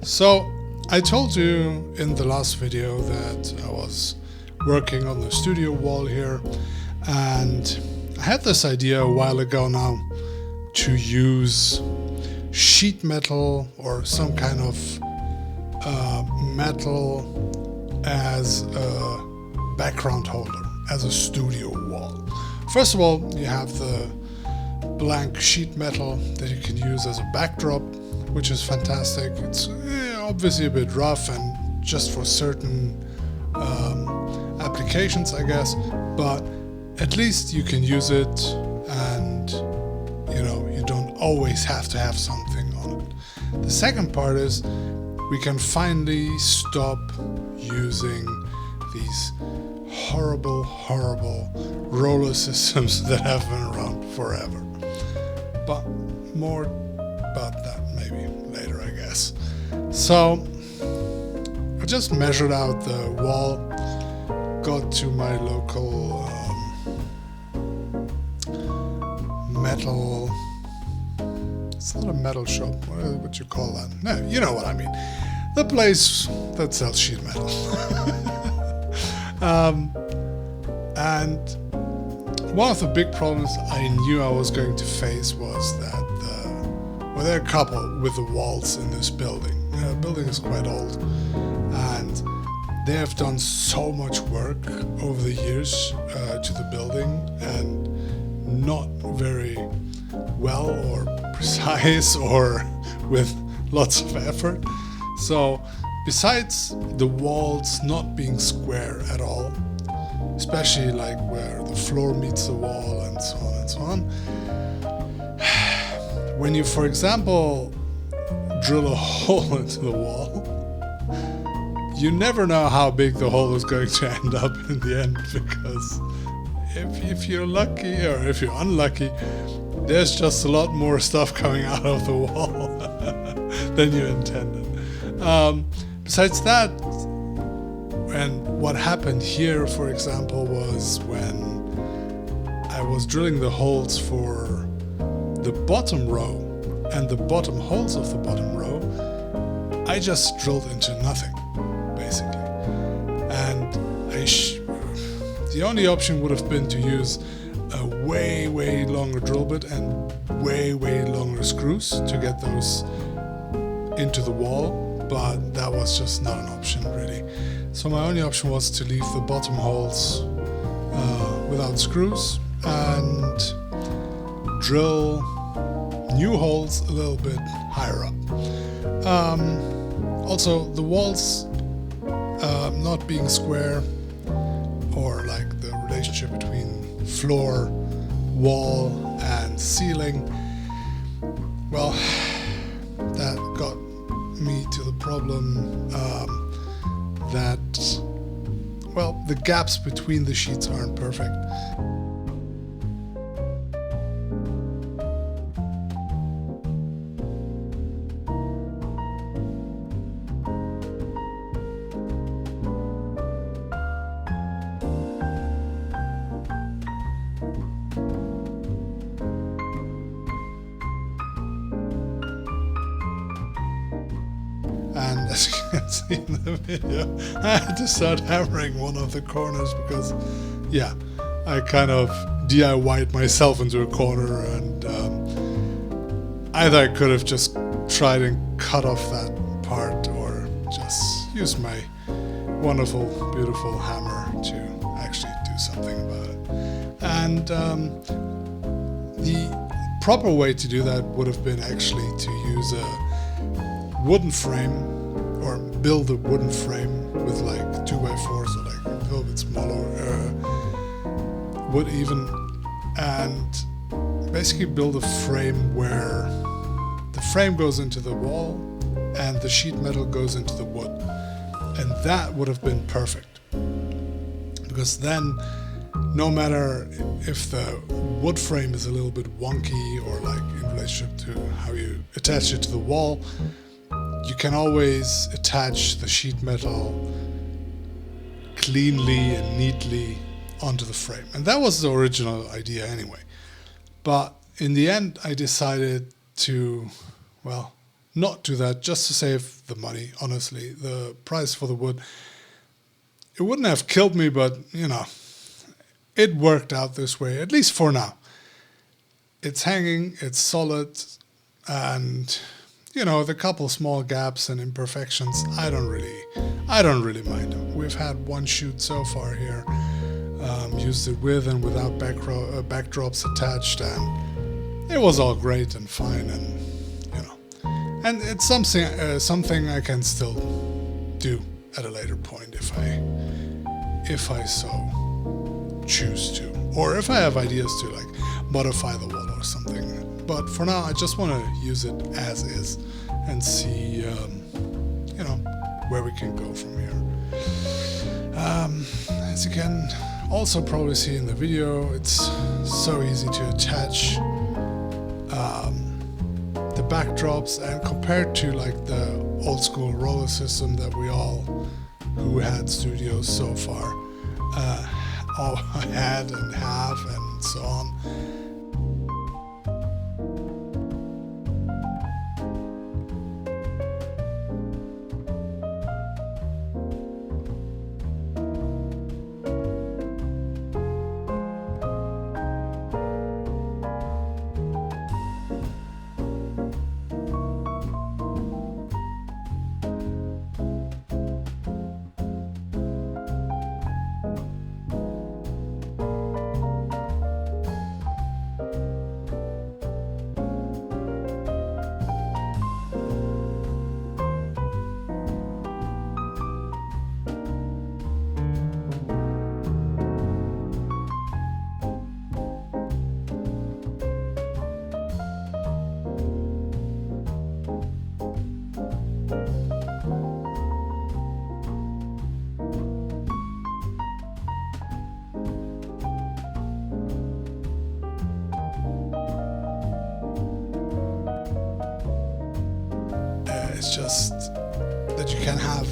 So I told you in the last video that I was working on the studio wall here, and I had this idea a while ago now to use sheet metal or some kind of metal as a background holder, as a studio wall. First of all, you have the blank sheet metal that you can use as a backdrop, which is fantastic. It's obviously a bit rough and just for certain applications, I guess, but at least you can use it, and you don't always have to have something on it. The second part is we can finally stop using these horrible roller systems that have been around forever. But more about that maybe later, I guess. So I just measured out the wall, got to my local metal, it's not a metal shop, what would you call that? No, you know what I mean. The place that sells sheet metal. And one of the big problems I knew I was going to face was that there are a couple with the walls in this building. The building is quite old, and they have done so much work over the years to the building, and not very well or precise or with lots of effort. So besides the walls not being square at all, especially like where the floor meets the wall and so on and so on, when you, for example, drill a hole into the wall, you never know how big the hole is going to end up in the end, because if you're lucky or if you're unlucky, there's just a lot more stuff coming out of the wall than you intended. Besides that, and what happened here, for example, was when I was drilling the holes for the bottom row and the bottom holes of the bottom row, I just drilled into nothing, basically. And the only option would have been to use a way longer drill bit and way longer screws to get those into the wall, but that was just not an option, really. So my only option was to leave the bottom holes without screws and drill new holes a little bit higher up. Also, the walls not being square, or like the relationship between floor, wall and ceiling, well, that got me to the problem that, well, the gaps between the sheets aren't perfect. And as you can see in the video, I had to start hammering one of the corners because, yeah, I kind of DIY'd myself into a corner, and either I could have just tried and cut off that part, or just use my wonderful, beautiful hammer to actually do something about it. And the proper way to do that would have been actually to use a wooden frame, or build a wooden frame with like 2x4s, or like a little bit smaller wood even, and basically build a frame where the frame goes into the wall and the sheet metal goes into the wood, and that would have been perfect, because then no matter if the wood frame is a little bit wonky or like in relationship to how you attach it to the wall, you can always attach the sheet metal cleanly and neatly onto the frame. And that was the original idea anyway. But in the end, I decided to, well, not do that just to save the money, honestly. The price for the wood, it wouldn't have killed me, but, it worked out this way, at least for now. It's hanging, it's solid, and, the couple small gaps and imperfections, I don't really mind them. We've had one shoot so far here, used it with and without backdrops attached, and it was all great and fine, and it's something I can still do at a later point if I so choose to, or if I have ideas to like modify the wall or something. But for now, I just want to use it as is and see, where we can go from here. As you can also probably see in the video, it's so easy to attach the backdrops, and compared to like the old school roller system that we all who had studios so far all had and have and so on. It's just that you can have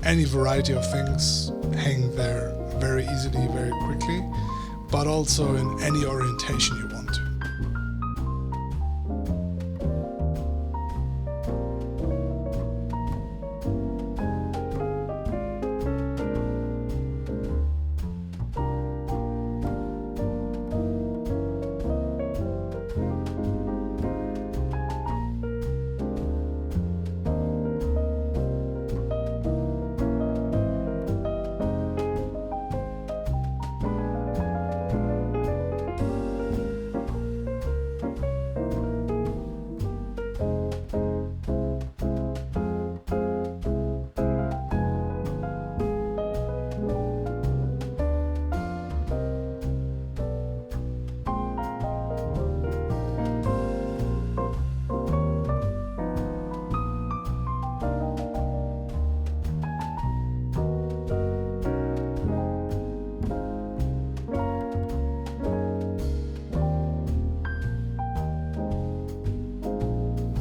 any variety of things hang there very easily, very quickly, but also in any orientation you want to.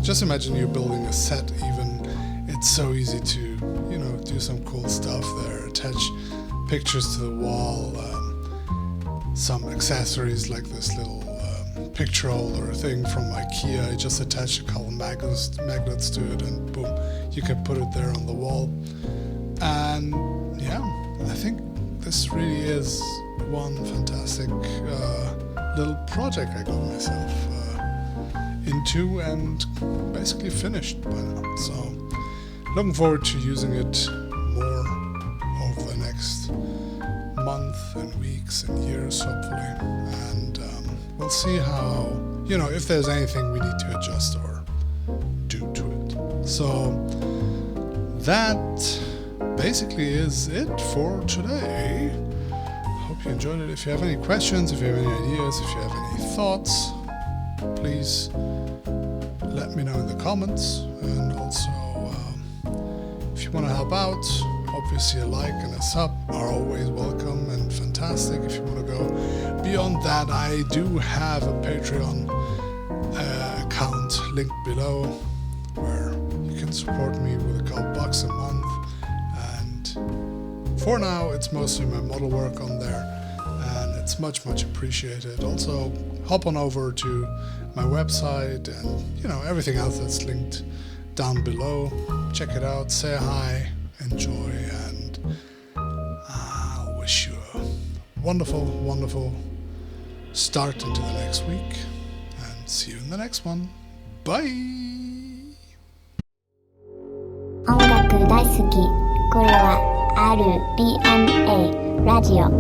Just imagine you're building a set even. It's so easy to, do some cool stuff there. Attach pictures to the wall, some accessories like this little picture holder thing from IKEA. I just attach a couple magnets to it and boom, you can put it there on the wall. And yeah, I think this really is one fantastic little project I got myself into and basically finished by now. So looking forward to using it more over the next month and weeks and years, hopefully. And we'll see how, if there's anything we need to adjust or do to it. So that basically is it for today. Hope you enjoyed it. If you have any questions, if you have any ideas, if you have any thoughts, please let me know in the comments. And also, if you want to help out, obviously a like and a sub are always welcome and fantastic. If you want to go beyond that, I do have a Patreon account linked below where you can support me with a couple bucks a month. And for now, it's mostly my model work on there, and it's much appreciated. Also, hop on over to my website and everything else that's linked down below. Check it out, say hi, enjoy, and I'll wish you a wonderful, wonderful start into the next week, and see you in the next one. Bye! 音楽大好き。これは RBMA ラジオ。